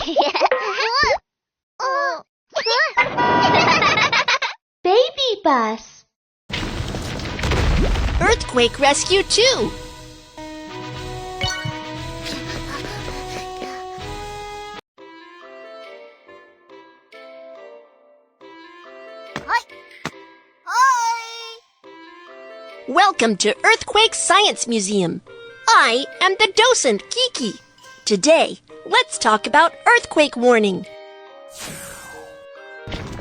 Baby bus. Earthquake rescue 2. Welcome to Earthquake Science Museum. I am the docent, Kiki. Today, let's talk about earthquake warning.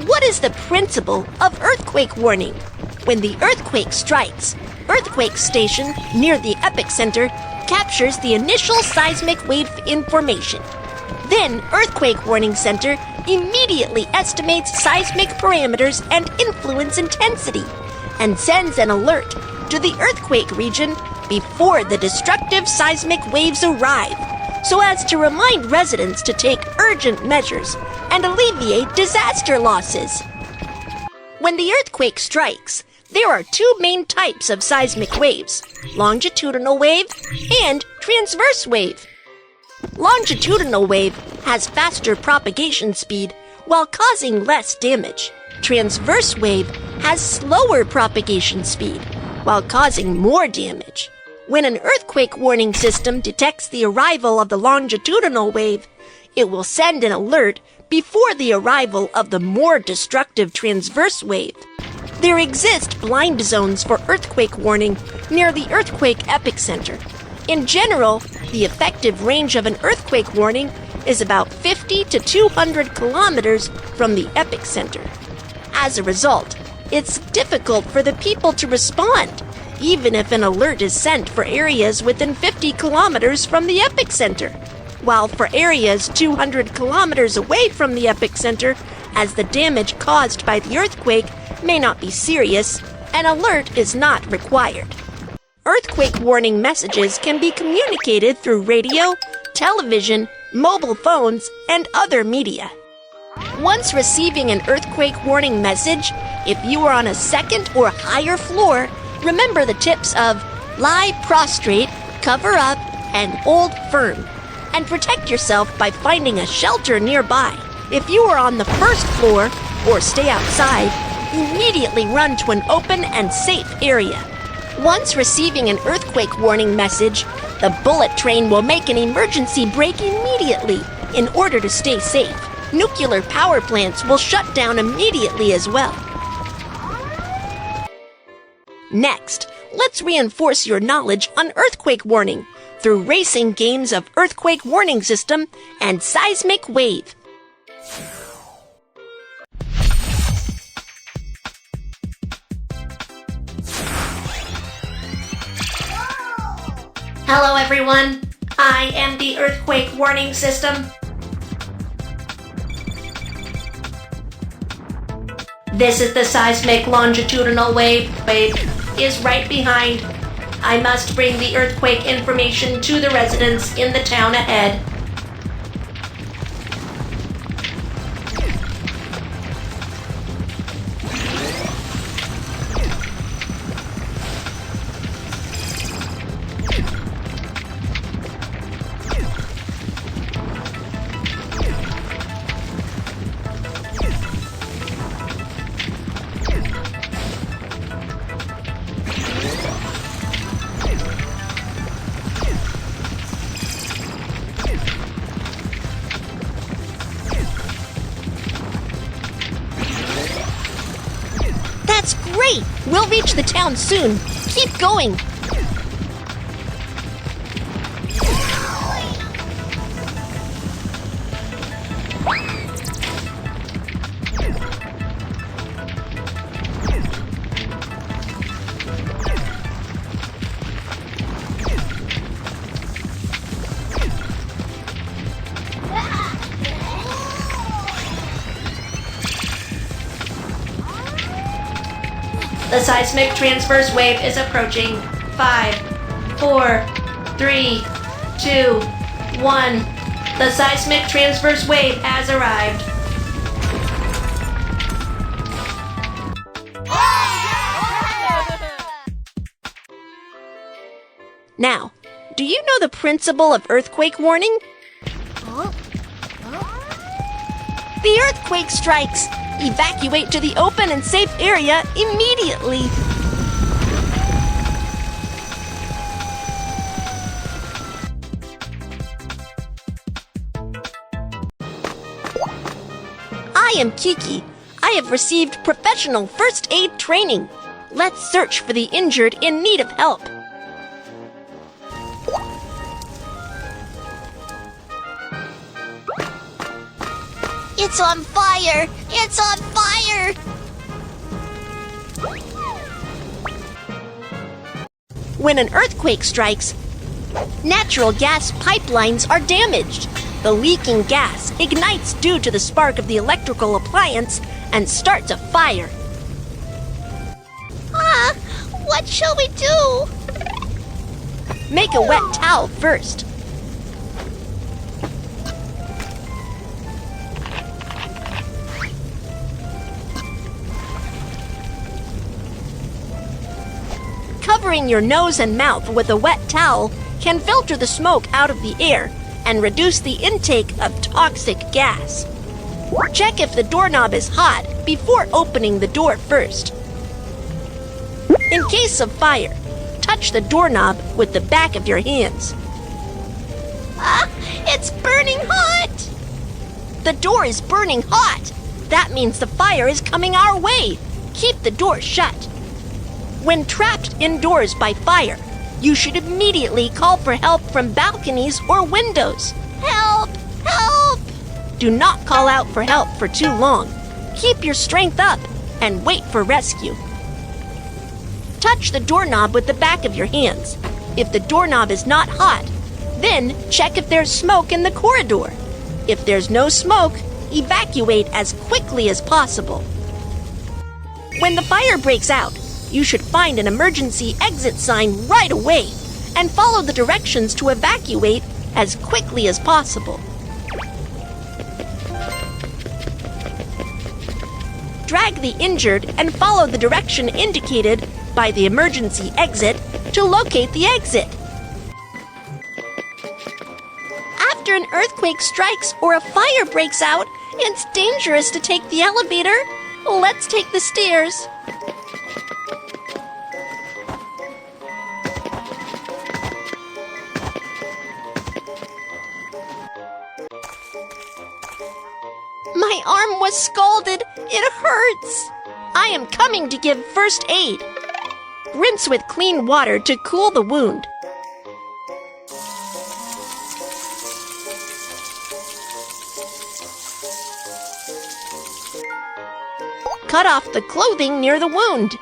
What is the principle of earthquake warning? When the earthquake strikes, earthquake station near the epicenter captures the initial seismic wave information. Then earthquake warning center immediately estimates seismic parameters and influence intensity and sends an alert to the earthquake region before the destructive seismic waves arrive, so as to remind residents to take urgent measures and alleviate disaster losses. When the earthquake strikes, there are two main types of seismic waves: longitudinal wave and transverse wave. Longitudinal wave has faster propagation speed while causing less damage. Transverse wave has slower propagation speed while causing more damage. When an earthquake warning system detects the arrival of the longitudinal wave, it will send an alert before the arrival of the more destructive transverse wave. There exist blind zones for earthquake warning near the earthquake epicenter. In general, the effective range of an earthquake warning is about 50 to 200 kilometers from the epicenter. As a result, it's difficult for the people to respond, even if an alert is sent for areas within 50 kilometers from the epicenter. While for areas 200 kilometers away from the epicenter, as the damage caused by the earthquake may not be serious, an alert is not required. Earthquake warning messages can be communicated through radio, television, mobile phones, and other media. Once receiving an earthquake warning message, if you are on a second or higher floor, remember the tips of lie prostrate, cover up, and hold firm, and protect yourself by finding a shelter nearby. If you are on the first floor or stay outside, immediately run to an open and safe area. Once receiving an earthquake warning message, the bullet train will make an emergency brake immediately in order to stay safe. Nuclear power plants will shut down immediately as well. Next, let's reinforce your knowledge on earthquake warning through racing games of earthquake warning system and seismic wave. Hello everyone, I am the earthquake warning system. This is the seismic longitudinal wave. Wave is right behind. I must bring the earthquake information to the residents in the town ahead. That's great! We'll reach the town soon. Keep going! The seismic transverse wave is approaching. 5, 4, 3, 2, 1. The seismic transverse wave has arrived. Now, do you know the principle of earthquake warning? Huh? The earthquake strikes! Evacuate to the open and safe area immediately! I am Kiki. I have received professional first aid training. Let's search for the injured in need of help. It's on fire! It's on fire! When an earthquake strikes, natural gas pipelines are damaged. The leaking gas ignites due to the spark of the electrical appliance and starts a fire. What shall we do? Make a wet towel first. Covering your nose and mouth with a wet towel can filter the smoke out of the air and reduce the intake of toxic gas. Check if the doorknob is hot before opening the door first. In case of fire, touch the doorknob with the back of your hands. It's burning hot! The door is burning hot. That means the fire is coming our way. Keep the door shut. When trapped indoors by fire, you should immediately call for help from balconies or windows. Help! Help! Do not call out for help for too long. Keep your strength up and wait for rescue. Touch the doorknob with the back of your hands. If the doorknob is not hot, then check if there's smoke in the corridor. If there's no smoke, evacuate as quickly as possible. When the fire breaks out, you should find an emergency exit sign right away and follow the directions to evacuate as quickly as possible. Drag the injured and follow the direction indicated by the emergency exit to locate the exit. After an earthquake strikes or a fire breaks out, it's dangerous to take the elevator. Let's take the stairs. My arm was scalded. It hurts. I am coming to give first aid. Rinse with clean water to cool the wound. Cut off the clothing near the wound.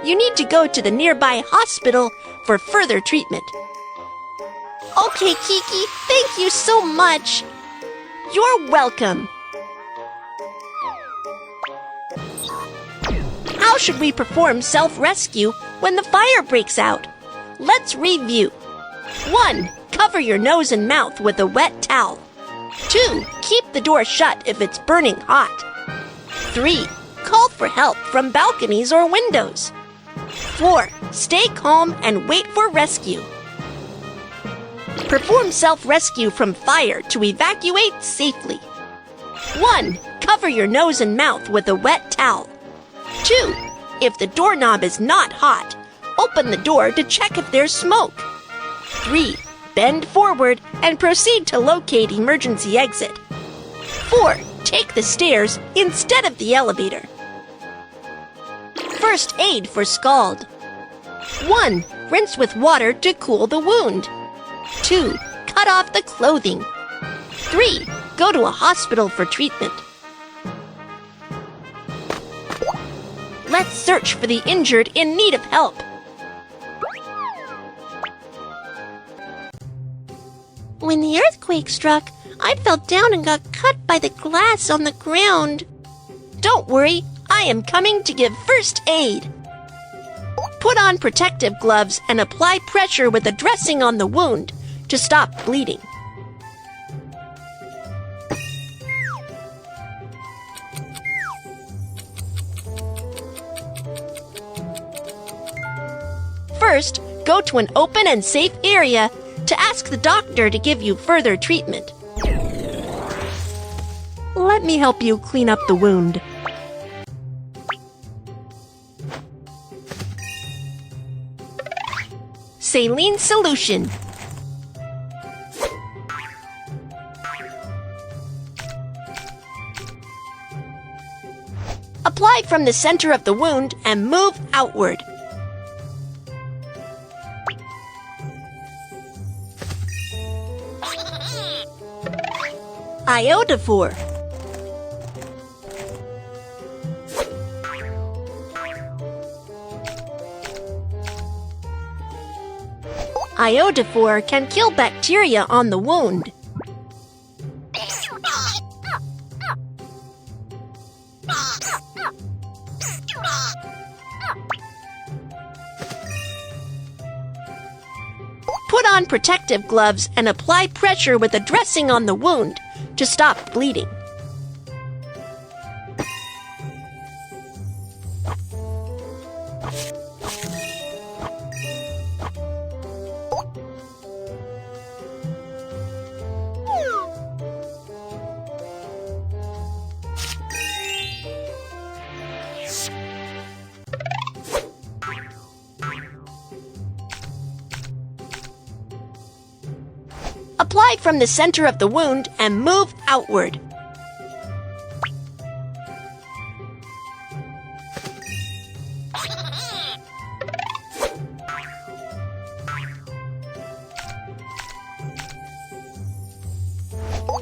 You need to go to the nearby hospital for further treatment. Okay, Kiki, thank you so much. You're welcome. How should we perform self-rescue when the fire breaks out? Let's review. 1. Cover your nose and mouth with a wet towel. 2. Keep the door shut if it's burning hot. 3. Call for help from balconies or windows. 4. Stay calm and wait for rescue. Perform self-rescue from fire to evacuate safely. 1. Cover your nose and mouth with a wet towel. 2. If the doorknob is not hot, open the door to check if there's smoke. 3. Bend forward and proceed to locate emergency exit. 4. Take the stairs instead of the elevator. First aid for scald. 1. Rinse with water to cool the wound. 2. Cut off the clothing. 3. Go to a hospital for treatment. Let's search for the injured in need of help. When the earthquake struck, I fell down and got cut by the glass on the ground. Don't worry, I am coming to give first aid. Put on protective gloves and apply pressure with a dressing on the wound to stop bleeding. First, go to an open and safe area to ask the doctor to give you further treatment. Let me help you clean up the wound. Saline solution. Apply from the center of the wound and move outward. Iodophor. Iodophor can kill bacteria on the wound. Put on protective gloves and apply pressure with a dressing on the wound to stop bleeding. Apply from the center of the wound and move outward.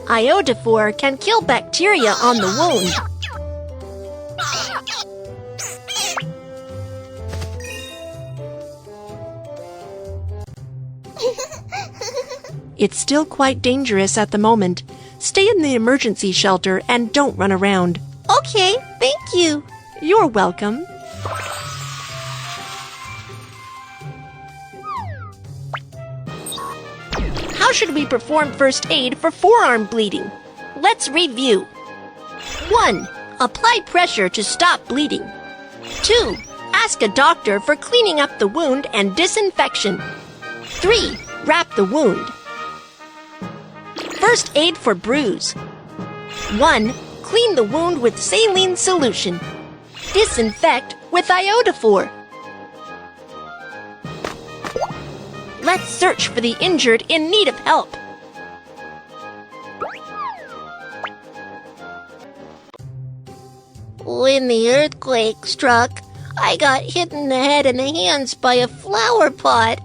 Iodophor can kill bacteria on the wound. It's still quite dangerous at the moment. Stay in the emergency shelter and don't run around. Okay, thank you. You're welcome. How should we perform first aid for forearm bleeding? Let's review. 1. Apply pressure to stop bleeding. 2. Ask a doctor for cleaning up the wound and disinfection. 3. Wrap the wound. First aid for bruise. 1. Clean the wound with saline solution. Disinfect with iodophor. Let's search for the injured in need of help. When the earthquake struck, I got hit in the head and the hands by a flower pot.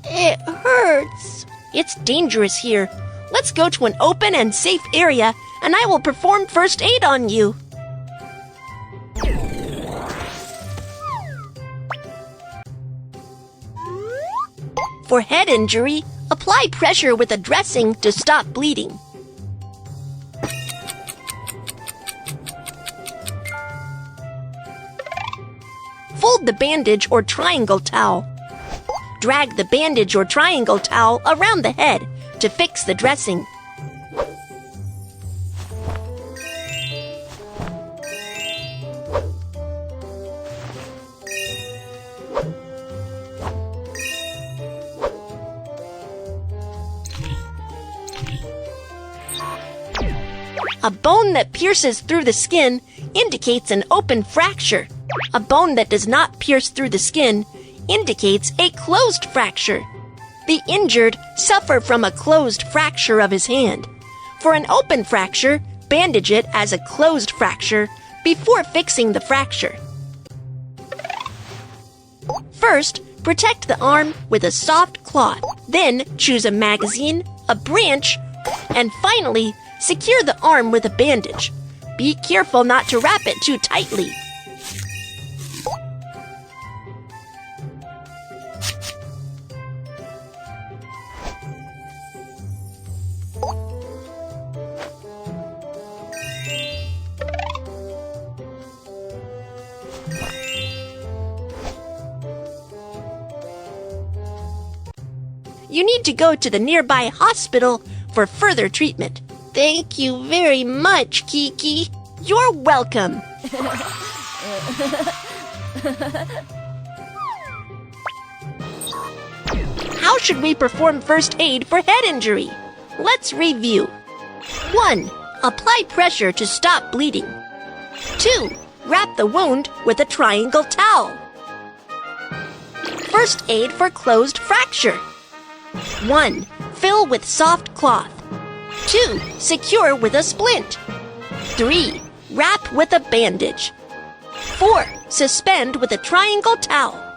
It hurts. It's dangerous here. Let's go to an open and safe area, and I will perform first aid on you. For head injury, apply pressure with a dressing to stop bleeding. Fold the bandage or triangle towel. Drag the bandage or triangle towel around the head to fix the dressing. A bone that pierces through the skin indicates an open fracture. A bone that does not pierce through the skin indicates a closed fracture. The injured suffer from a closed fracture of his hand. For an open fracture, bandage it as a closed fracture before fixing the fracture. First, protect the arm with a soft cloth. Then, choose a magazine, a branch, and finally, secure the arm with a bandage. Be careful not to wrap it too tightly. You need to go to the nearby hospital for further treatment. Thank you very much, Kiki. You're welcome. How should we perform first aid for head injury? Let's review. 1. Apply pressure to stop bleeding. 2. Wrap the wound with a triangle towel. First aid for closed fracture. 1. Fill with soft cloth. 2. Secure with a splint. 3. Wrap with a bandage. 4. Suspend with a triangle towel.